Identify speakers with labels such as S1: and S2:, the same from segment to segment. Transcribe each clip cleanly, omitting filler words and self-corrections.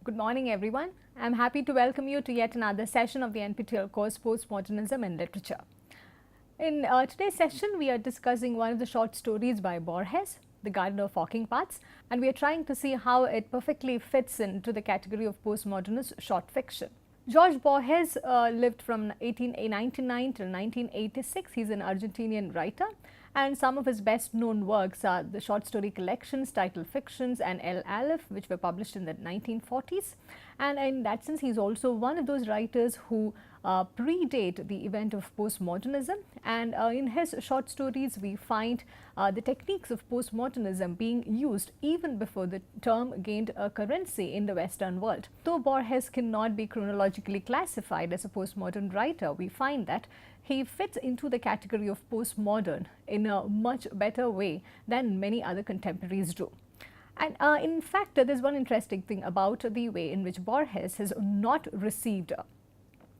S1: Good morning, everyone. I'm happy to welcome you to yet another session of the NPTEL course Postmodernism in Literature. In today's session, we are discussing one of the short stories by Borges, The Garden of Walking Paths, and we are trying to see how it perfectly fits into the category of postmodernist short fiction. George Borges lived from 1899 till 1986. He's an Argentinian writer, and some of his best known works are the short story collections Title Fictions and El Aleph, which were published in the 1940s. And in that sense, he's also one of those writers who predate the event of postmodernism, and in his short stories we find the techniques of postmodernism being used even before the term gained a currency in the Western world. Though Borges cannot be chronologically classified as a postmodern writer, we find that he fits into the category of postmodern in a much better way than many other contemporaries do. And in fact, there's one interesting thing about the way in which Borges has not received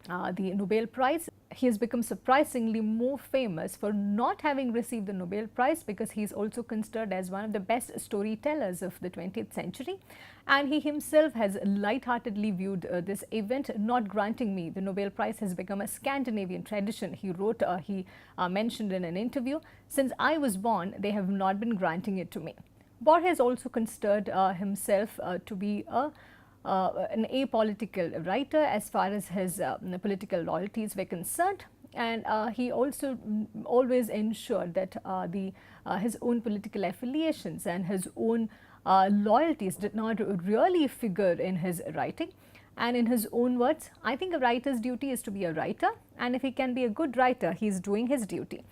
S1: the Nobel Prize. He has become surprisingly more famous for not having received the Nobel Prize because he is also considered as one of the best storytellers of the 20th century, and he himself has lightheartedly viewed this event. Not granting me the Nobel Prize has become a Scandinavian tradition. He wrote, he mentioned in an interview, "Since I was born, they have not been granting it to me." Borges also considered himself to be an apolitical writer as far as his political loyalties were concerned, and he also always ensured that his own political affiliations and his own loyalties did not really figure in his writing. And in his own words, "I think a writer's duty is to be a writer, and if he can be a good writer, he is doing his duty.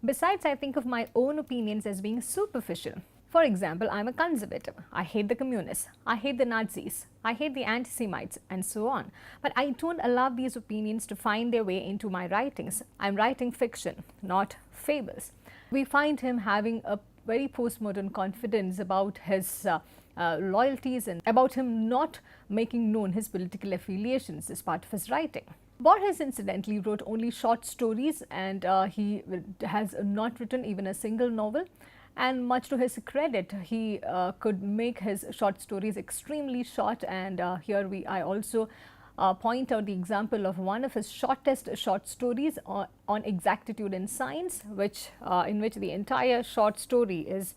S1: Besides, I think of my own opinions as being superficial. For example, I am a conservative. I hate the communists. I hate the Nazis. I hate the anti-Semites, and so on. But I don't allow these opinions to find their way into my writings. I am writing fiction, not fables." We find him having a very postmodern confidence about his loyalties and about him not making known his political affiliations as part of his writing. Borges incidentally wrote only short stories, and he has not written even a single novel. And much to his credit, he could make his short stories extremely short, and I also point out the example of one of his shortest short stories on exactitude in science, in which the entire short story is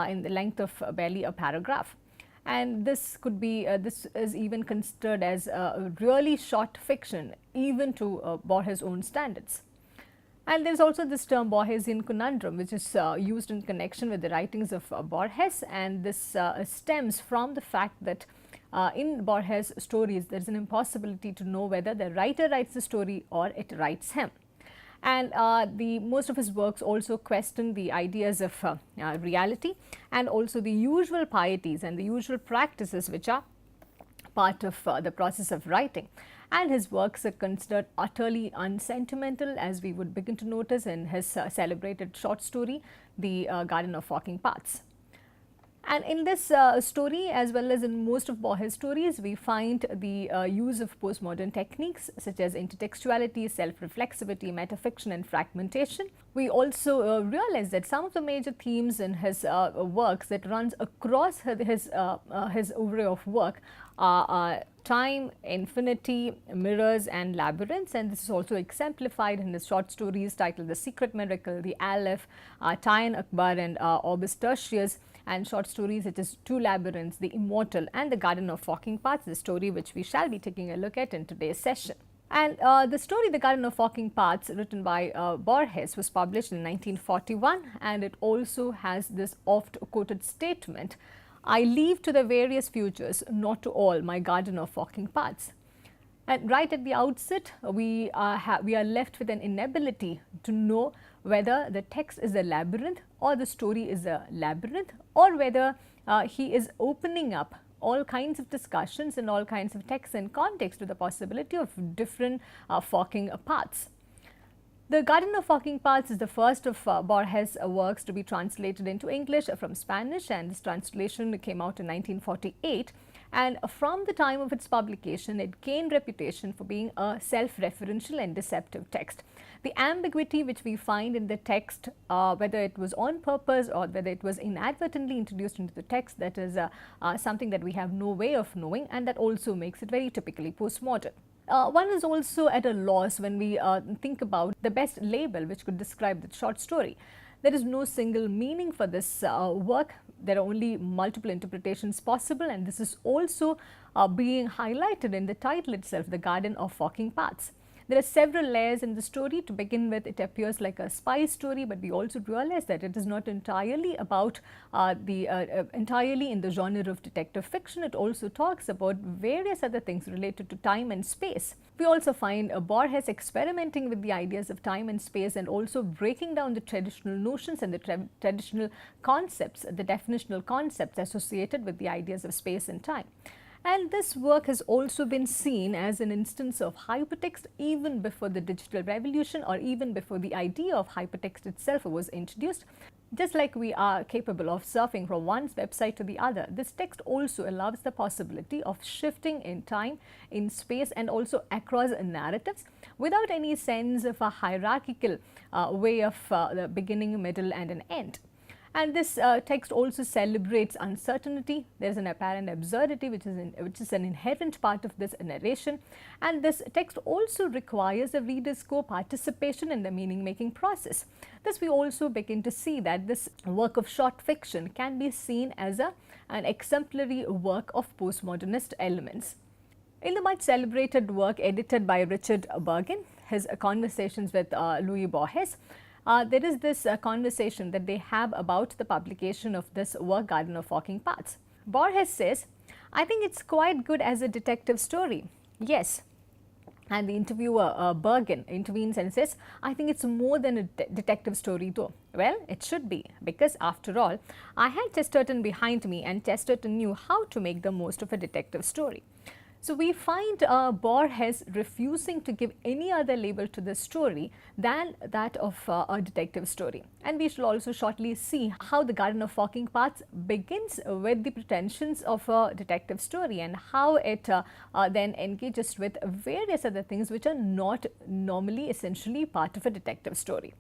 S1: in the length of barely a paragraph. And this could be this is even considered as a really short fiction even to Borges' own standards. And there is also this term Borgesian conundrum, which is used in connection with the writings of Borges, and this stems from the fact that in Borges' stories there is an impossibility to know whether the writer writes the story or it writes him. And most of his works also question the ideas of reality and also the usual pieties and the usual practices which are part of the process of writing. And his works are considered utterly unsentimental, as we would begin to notice in his celebrated short story, The Garden of Walking Paths. And in this story, as well as in most of Borges' stories, we find the use of postmodern techniques such as intertextuality, self-reflexivity, metafiction and fragmentation. We also realize that some of the major themes in his works that runs across his array of work are time, infinity, mirrors and labyrinths, and this is also exemplified in his short stories titled The Secret Miracle, The Aleph, Tayan Akbar and Orbis Tertius, and short stories such as Two Labyrinths, The Immortal and The Garden of Walking Paths, the story which we shall be taking a look at in today's session. And the story The Garden of Walking Paths, written by Borges, was published in 1941, and it also has this oft quoted statement, "I leave to the various futures, not to all, my garden of walking paths." And right at the outset, we are left with an inability to know whether the text is a labyrinth or the story is a labyrinth, or whether he is opening up all kinds of discussions and all kinds of texts and context to the possibility of different walking paths. The Garden of Walking Paths is the first of Borges' works to be translated into English from Spanish, and this translation came out in 1948. And from the time of its publication, it gained reputation for being a self-referential and deceptive text. The ambiguity which we find in the text, whether it was on purpose or whether it was inadvertently introduced into the text, that is something that we have no way of knowing, and that also makes it very typically postmodern. One is also at a loss when we think about the best label which could describe the short story. There is no single meaning for this work. There are only multiple interpretations possible, and this is also being highlighted in the title itself, The Garden of Forking Paths. There are several layers in the story. To begin with, it appears like a spy story, but we also realize that it is not entirely about entirely in the genre of detective fiction. It also talks about various other things related to time and space. We also find Borges experimenting with the ideas of time and space and also breaking down the traditional notions and the traditional concepts, the definitional concepts associated with the ideas of space and time. And this work has also been seen as an instance of hypertext even before the digital revolution, or even before the idea of hypertext itself was introduced. Just like we are capable of surfing from one website to the other, this text also allows the possibility of shifting in time, in space, and also across narratives without any sense of a hierarchical way of the beginning, middle, and an end. And this text also celebrates uncertainty. There is an apparent absurdity which is an inherent part of this narration, and this text also requires the reader's co-participation in the meaning-making process. Thus, we also begin to see that this work of short fiction can be seen as an exemplary work of postmodernist elements. In the much celebrated work edited by Richard Bergin, his Conversations with Louis Borges, there is this conversation that they have about the publication of this work, Garden of Forking Paths. Borges says, "I think it's quite good as a detective story." Yes. And the interviewer Bergin intervenes and says, "I think it's more than a detective story though." Well, it should be, because after all, I had Chesterton behind me, and Chesterton knew how to make the most of a detective story. So we find Borges refusing to give any other label to the story than that of a detective story. And we shall also shortly see how the Garden of Forking Paths begins with the pretensions of a detective story, and how it then engages with various other things which are not normally essentially part of a detective story.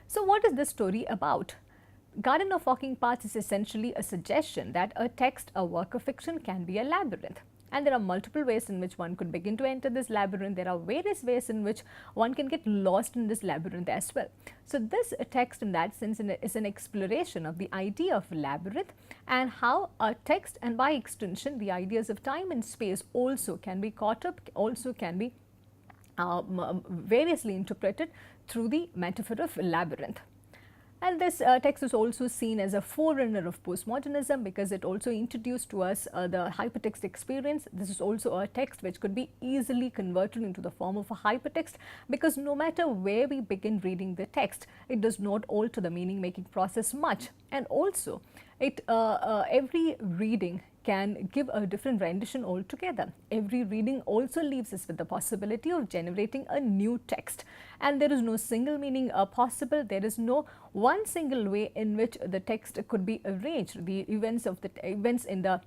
S1: So what is this story about? Garden of Forking Paths is essentially a suggestion that a text, a work of fiction, can be a labyrinth. And there are multiple ways in which one could begin to enter this labyrinth. There are various ways in which one can get lost in this labyrinth as well. So this text in that sense is an exploration of the idea of labyrinth, and how a text, and by extension the ideas of time and space, also can be caught up, also can be variously interpreted through the metaphor of labyrinth. And this text is also seen as a forerunner of postmodernism, because it also introduced to us the hypertext experience. This is also a text which could be easily converted into the form of a hypertext, because no matter where we begin reading the text, it does not alter the meaning making process much. And also it every reading can give a different rendition altogether. Every reading also leaves us with the possibility of generating a new text, and there is no single meaning possible. There is no one single way in which the text could be arranged. The events in the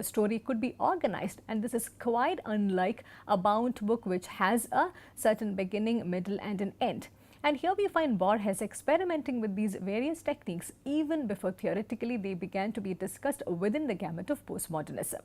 S1: story could be organized, and this is quite unlike a bound book which has a certain beginning, middle, and an end. And here we find Borges experimenting with these various techniques even before theoretically they began to be discussed within the gamut of postmodernism.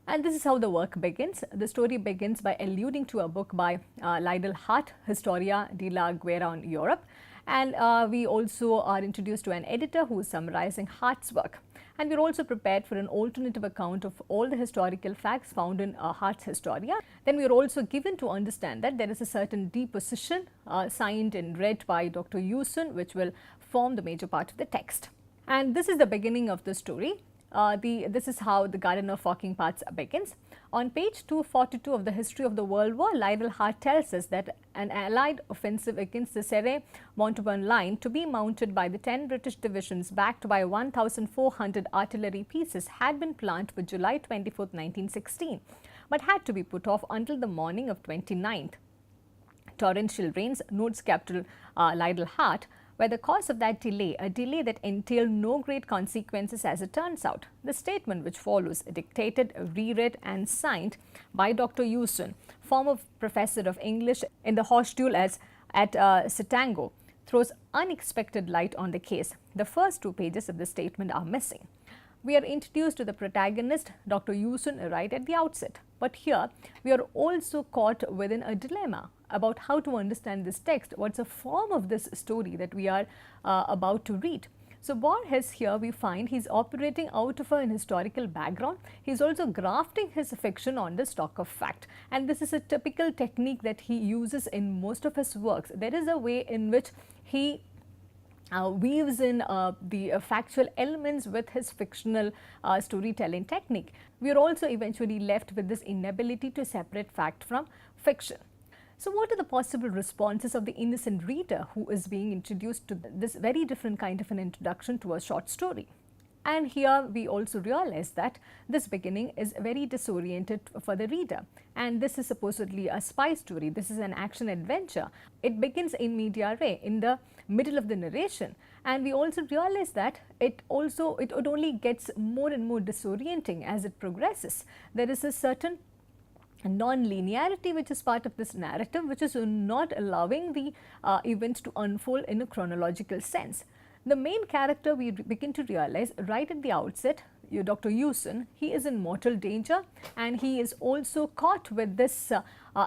S1: And this is how the work begins. The story begins by alluding to a book by Liddell Hart, Historia de la Guerra on Europe. And we also are introduced to an editor who is summarizing Hart's work. And we are also prepared for an alternative account of all the historical facts found in Hart's Historia. Then we are also given to understand that there is a certain deposition signed and read by Dr. Yusun, which will form the major part of the text. And this is the beginning of the story. This is how the Garden of Forking Paths begins. On page 242 of the History of the World War, Liddell Hart tells us that an Allied offensive against the Serre-Montauban line, to be mounted by the 10 British divisions backed by 1,400 artillery pieces, had been planned for July 24, 1916, but had to be put off until the morning of 29th. Torrential rains, notes Captain Liddell Hart, where the cause of that delay, a delay that entailed no great consequences as it turns out. The statement which follows, dictated, reread and signed by Dr. Yusun, former professor of English in the Hochschule at Chitango, throws unexpected light on the case. The first 2 pages of the statement are missing. We are introduced to the protagonist, Dr. Yusun, right at the outset. But here, we are also caught within a dilemma about how to understand this text, what's the form of this story that we are about to read. So, Borges here we find he's operating out of an historical background. He's also grafting his fiction on the stock of fact. And this is a typical technique that he uses in most of his works. There is a way in which he weaves in the factual elements with his fictional storytelling technique. We are also eventually left with this inability to separate fact from fiction. So, what are the possible responses of the innocent reader who is being introduced to this very different kind of an introduction to a short story? And here we also realize that this beginning is very disoriented for the reader, and this is supposedly a spy story. This is an action adventure. It begins in media res, in the middle of the narration, and we also realize that it only gets more and more disorienting as it progresses. There is a certain non-linearity which is part of this narrative, which is not allowing the events to unfold in a chronological sense. The main character, we begin to realize right at the outset, Dr. Yusun, he is in mortal danger, and he is also caught with this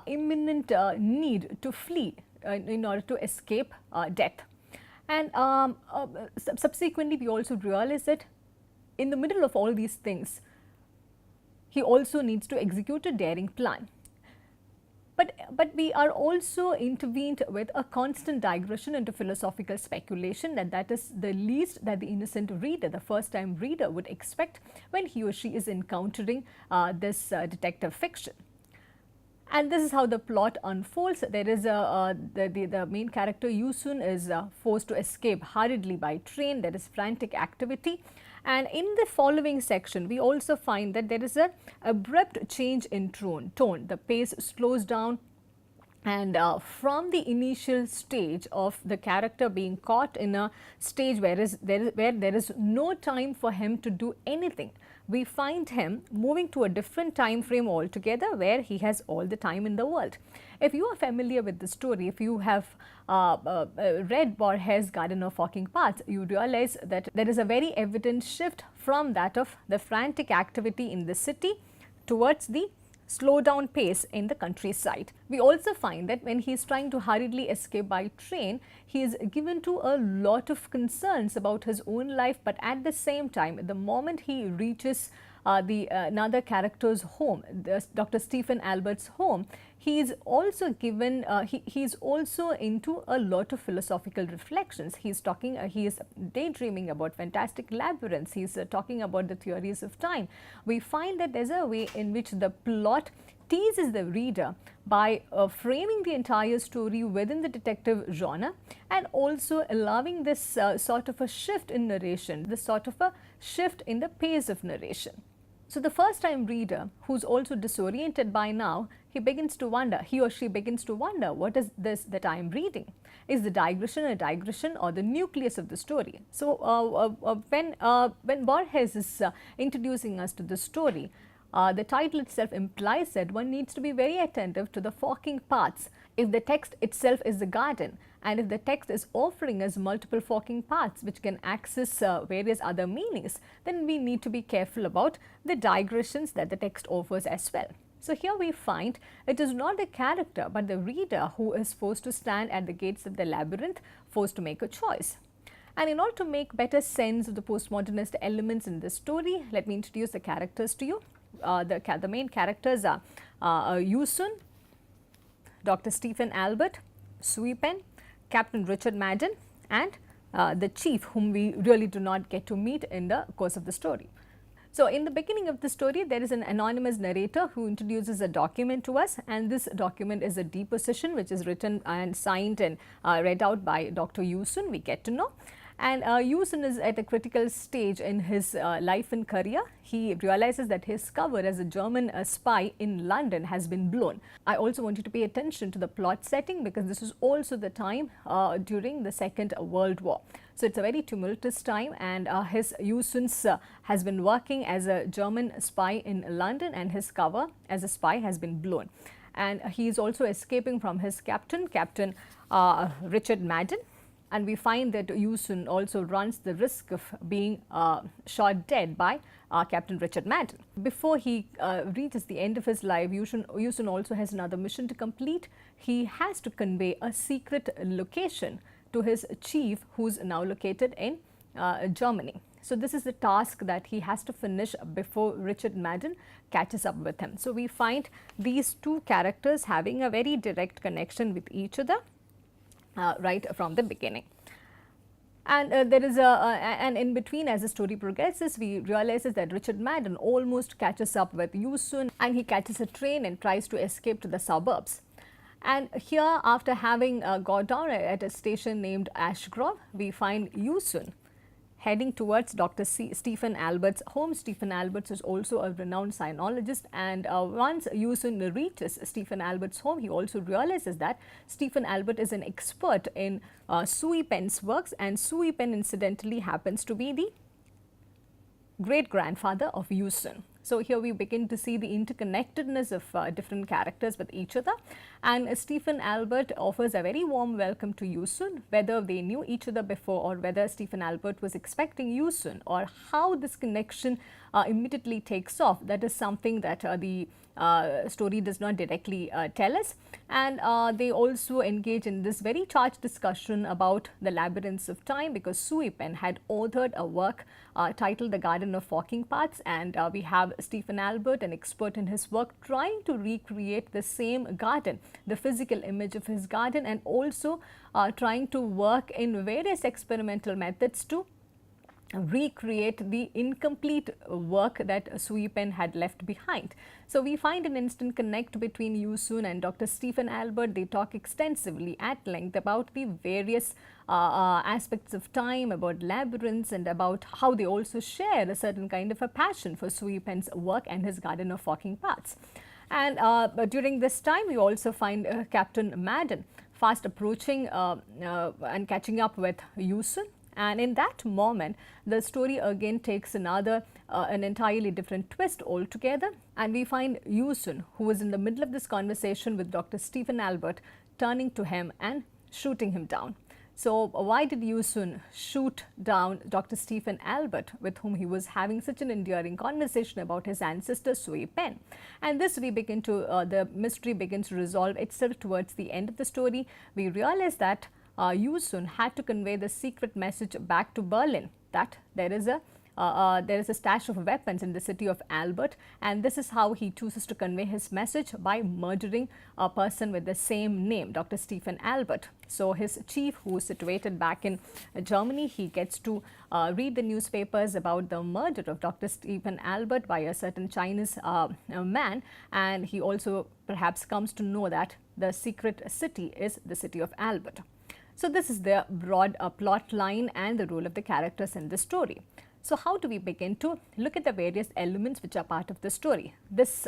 S1: imminent need to flee in order to escape death. And subsequently, we also realize that in the middle of all these things, he also needs to execute a daring plan. But we are also intervened with a constant digression into philosophical speculation, that is the least that the innocent reader, the first time reader, would expect when he or she is encountering this detective fiction. And this is how the plot unfolds. There is the main character Yusun is forced to escape hurriedly by train. There is frantic activity. And in the following section, we also find that there is an abrupt change in tone. The pace slows down, and from the initial stage of the character being caught in a stage where there is no time for him to do anything, we find him moving to a different time frame altogether, where he has all the time in the world. If you are familiar with the story, if you have read Borges' Garden of Walking Paths, you realize that there is a very evident shift from that of the frantic activity in the city towards the slow down pace in the countryside. We also find that when he is trying to hurriedly escape by train, he is given to a lot of concerns about his own life, but at the same time, the moment he reaches another character's home, Dr. Stephen Albert's home, he is also given, he is also into a lot of philosophical reflections. He is daydreaming about fantastic labyrinths. He is talking about the theories of time. We find that there is a way in which the plot teases the reader by framing the entire story within the detective genre, and also allowing this sort of a shift in narration, this sort of a shift in the pace of narration. So, the first time reader, who is also disoriented by now, he or she begins to wonder, what is this that I am reading? Is the digression a digression or the nucleus of the story? So, when Borges is introducing us to the story, the title itself implies that one needs to be very attentive to the forking paths. If the text itself is the garden, and if the text is offering us multiple forking paths which can access various other meanings, then we need to be careful about the digressions that the text offers as well. So, here we find it is not the character but the reader who is forced to stand at the gates of the labyrinth, forced to make a choice. And in order to make better sense of the postmodernist elements in this story, let me introduce the characters to you. The main characters are Yusun, Dr. Stephen Albert, Sweepen, Captain Richard Madden, and the chief, whom we really do not get to meet in the course of the story. So, in the beginning of the story, there is an anonymous narrator who introduces a document to us, and this document is a deposition which is written and signed and read out by Dr. Yusun, we get to know. And Yusun is at a critical stage in his life and career. He realizes that his cover as a German spy in London has been blown. I also want you to pay attention to the plot setting, because this is also the time during the Second World War. So it's a very tumultuous time, and his Yusun's has been working as a German spy in London, and his cover as a spy has been blown. And he is also escaping from his captain, Captain Richard Madden. And we find that Yusun also runs the risk of being shot dead by Captain Richard Madden. Before he reaches the end of his life, Yusun also has another mission to complete. He has to convey a secret location to his chief, who's now located in Germany. So this is the task that he has to finish before Richard Madden catches up with him. So we find these two characters having a very direct connection with each other right from the beginning. And there is and in between, as the story progresses, we realize that Richard Madden almost catches up with Yusun, and he catches a train and tries to escape to the suburbs. And here, after having got down at a station named Ashgrove, we find Yusun heading towards Dr. Stephen Albert's home. Stephen Albert is also a renowned sinologist, and once Yusun reaches Stephen Albert's home, he also realizes that Stephen Albert is an expert in Sui Pen's works, and Sui Pen incidentally happens to be the great-grandfather of Yusun. So here we begin to see the interconnectedness of different characters with each other, and Stephen Albert offers a very warm welcome to Yusun, whether they knew each other before or whether Stephen Albert was expecting Yusun, or how this connection immediately takes off. That is something that the story does not directly tell us. And they also engage in this very charged discussion about the labyrinths of time, because Sui Pen had authored a work titled The Garden of Walking Paths, and we have Stephen Albert, an expert in his work, trying to recreate the same garden, the physical image of his garden, and also trying to work in various experimental methods to recreate the incomplete work that Sui Pen had left behind. So we find an instant connect between Yusun and Dr. Stephen Albert. They talk extensively at length about the various aspects of time, about labyrinths, and about how they also share a certain kind of a passion for Sui Pen's work and his Garden of Walking Paths. And during this time, we also find Captain Madden fast approaching and catching up with Yusun. And in that moment, the story again takes an entirely different twist altogether, and we find Yusun, who is in the middle of this conversation with Dr. Stephen Albert, turning to him and shooting him down. So why did Yusun shoot down Dr. Stephen Albert, with whom he was having such an endearing conversation about his ancestor Sui Pen? And this we begin to, the mystery begins to resolve itself towards the end of the story. We realize that Yusun had to convey the secret message back to Berlin, that there is a stash of weapons in the city of Albert, and this is how he chooses to convey his message, by murdering a person with the same name, Dr. Stephen Albert. So his chief, who is situated back in Germany, he gets to read the newspapers about the murder of Dr. Stephen Albert by a certain Chinese man, and he also perhaps comes to know that the secret city is the city of Albert. So this is the broad plot line and the role of the characters in the story. So how do we begin to look at the various elements which are part of the story? This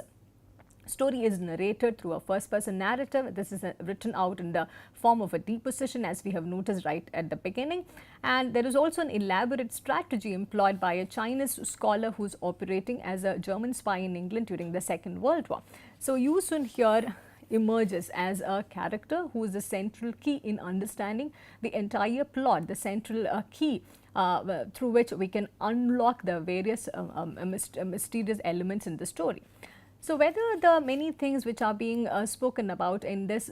S1: story is narrated through a first-person narrative. This is written out in the form of a deposition, as we have noticed right at the beginning. And there is also an elaborate strategy employed by a Chinese scholar who is operating as a German spy in England during the Second World War. So Yusun here emerges as a character who is the central key in understanding the entire plot, the central key through which we can unlock the various mysterious elements in the story. So whether the many things which are being spoken about in this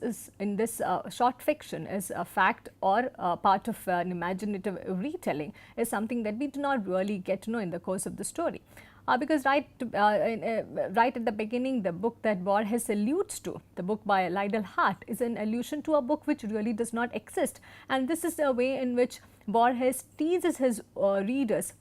S1: short fiction is a fact or part of an imaginative retelling is something that we do not really get to know in the course of the story. Because right at the beginning, the book that Borges alludes to, the book by Lydell Hart, is an allusion to a book which really does not exist. And this is a way in which Borges teases his readers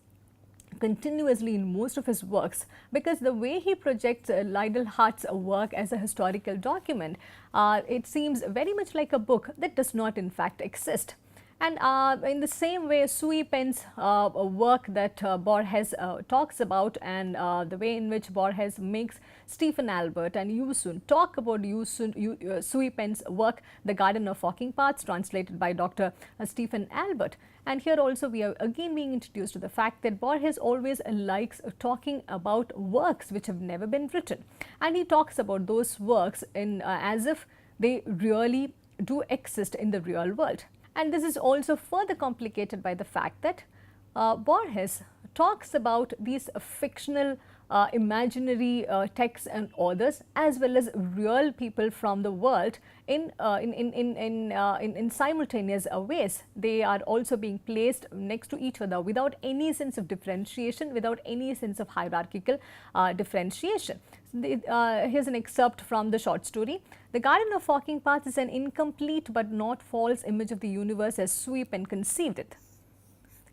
S1: continuously in most of his works, because the way he projects Lydell Hart's work as a historical document, it seems very much like a book that does not in fact exist. And in the same way, Sui Pen's work that Borges talks about, and the way in which Borges makes Stephen Albert and Yusun talk about Sui Pen's work, The Garden of Walking Paths, translated by Dr. Stephen Albert. And here also we are again being introduced to the fact that Borges always likes talking about works which have never been written. And he talks about those works in as if they really do exist in the real world. And this is also further complicated by the fact that Borges talks about these fictional imaginary texts and authors as well as real people from the world in simultaneous ways. They are also being placed next to each other without any sense of differentiation, without any sense of hierarchical differentiation. Here's an excerpt from the short story. The Garden of Walking Paths is an incomplete but not false image of the universe as Sui Pen conceived it.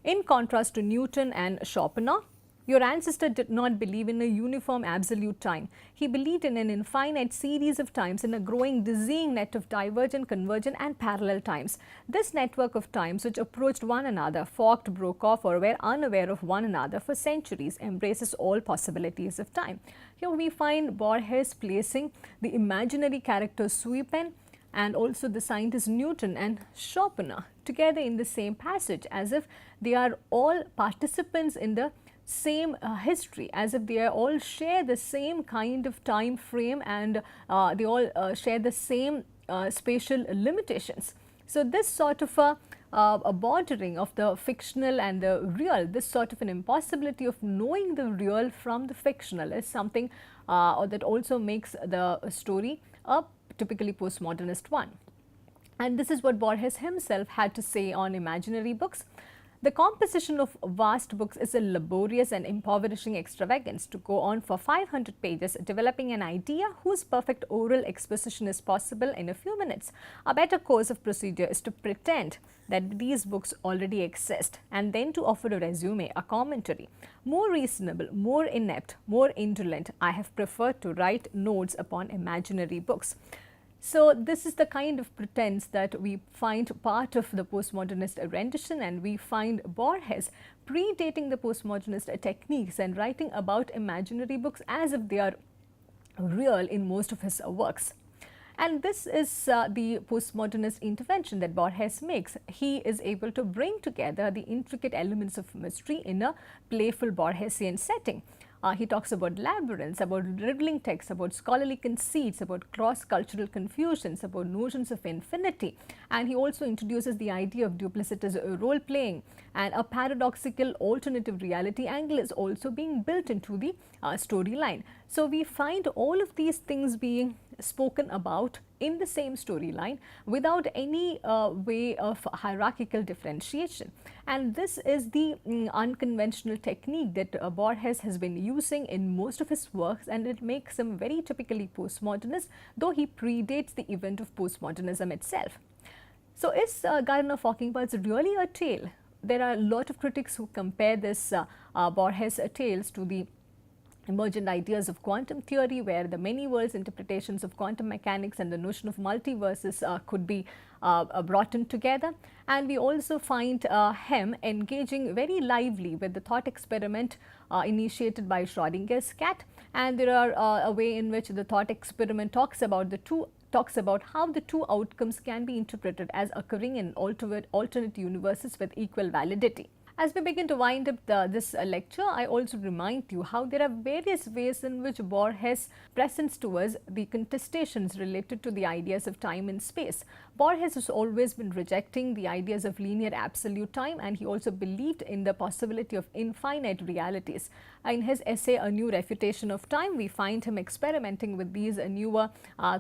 S1: In contrast to Newton and Schopenhauer, your ancestor did not believe in a uniform absolute time. He believed in an infinite series of times, in a growing dizzying net of divergent, convergent and parallel times. This network of times which approached one another, forked, broke off or were unaware of one another for centuries, embraces all possibilities of time. Here we find Borges placing the imaginary character Sui Pen and also the scientist Newton and Schopenhauer together in the same passage, as if they are all participants in the same history, as if they all share the same kind of time frame and they all share the same spatial limitations. So, this sort of a bordering of the fictional and the real, this sort of an impossibility of knowing the real from the fictional is something that also makes the story a typically postmodernist one. And this is what Borges himself had to say on imaginary books. The composition of vast books is a laborious and impoverishing extravagance to go on for 500 pages developing an idea whose perfect oral exposition is possible in a few minutes. A better course of procedure is to pretend that these books already exist and then to offer a resume, a commentary. More reasonable, more inept, more indolent, I have preferred to write notes upon imaginary books. So, this is the kind of pretense that we find part of the postmodernist rendition, and we find Borges predating the postmodernist techniques and writing about imaginary books as if they are real in most of his works. And this is the postmodernist intervention that Borges makes. He is able to bring together the intricate elements of mystery in a playful Borgesian setting. He talks about labyrinths, about riddling texts, about scholarly conceits, about cross-cultural confusions, about notions of infinity, and he also introduces the idea of duplicitous role-playing, and a paradoxical alternative reality angle is also being built into the storyline. So, we find all of these things being spoken about in the same storyline without any way of hierarchical differentiation. And this is the unconventional technique that Borges has been using in most of his works, and it makes him very typically postmodernist, though he predates the event of postmodernism itself. So, is Garden of Walking Paths really a tale? There are a lot of critics who compare this Borges tales to the emergent ideas of quantum theory, where the many worlds interpretations of quantum mechanics and the notion of multiverses could be brought in together. And we also find him engaging very lively with the thought experiment initiated by Schrodinger's cat, and there are a way in which the thought experiment talks about how the two outcomes can be interpreted as occurring in alternate universes with equal validity. As we begin to wind up this lecture, I also remind you how there are various ways in which Borges presents to us the contestations related to the ideas of time and space. Borges has always been rejecting the ideas of linear absolute time, and he also believed in the possibility of infinite realities. In his essay, A New Refutation of Time, we find him experimenting with these newer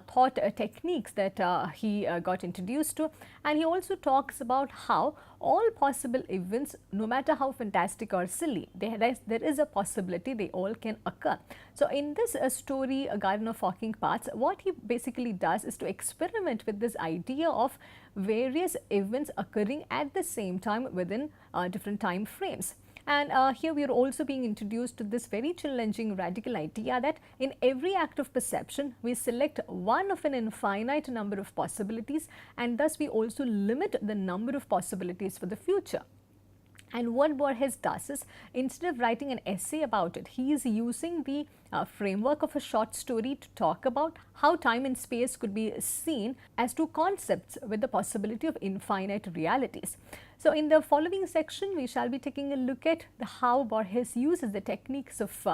S1: thought techniques that he got introduced to, and he also talks about how all possible events, no matter how fantastic or silly, there is a possibility they all can occur. So, in this story, A Garden of Walking Paths, what he basically does is to experiment with this idea of various events occurring at the same time within different time frames. And here we are also being introduced to this very challenging radical idea that in every act of perception, we select one of an infinite number of possibilities, and thus we also limit the number of possibilities for the future. And what Borges does is, instead of writing an essay about it, he is using the framework of a short story to talk about how time and space could be seen as two concepts with the possibility of infinite realities. So, in the following section, we shall be taking a look at how Borges uses the techniques of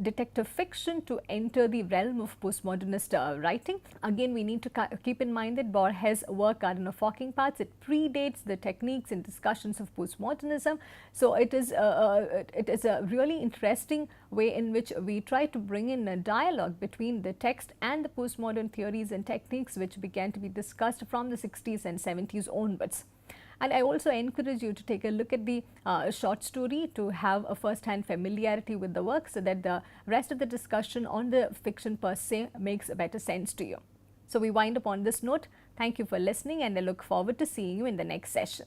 S1: detective fiction to enter the realm of postmodernist writing. Again, we need to keep in mind that Borges' work, Garden of Walking Paths, it predates the techniques and discussions of postmodernism. So, it is a really interesting way in which we try to bring in a dialogue between the text and the postmodern theories and techniques which began to be discussed from the 60s and 70s onwards. And I also encourage you to take a look at the short story to have a first-hand familiarity with the work, so that the rest of the discussion on the fiction per se makes a better sense to you. So, we wind up on this note. Thank you for listening, and I look forward to seeing you in the next session.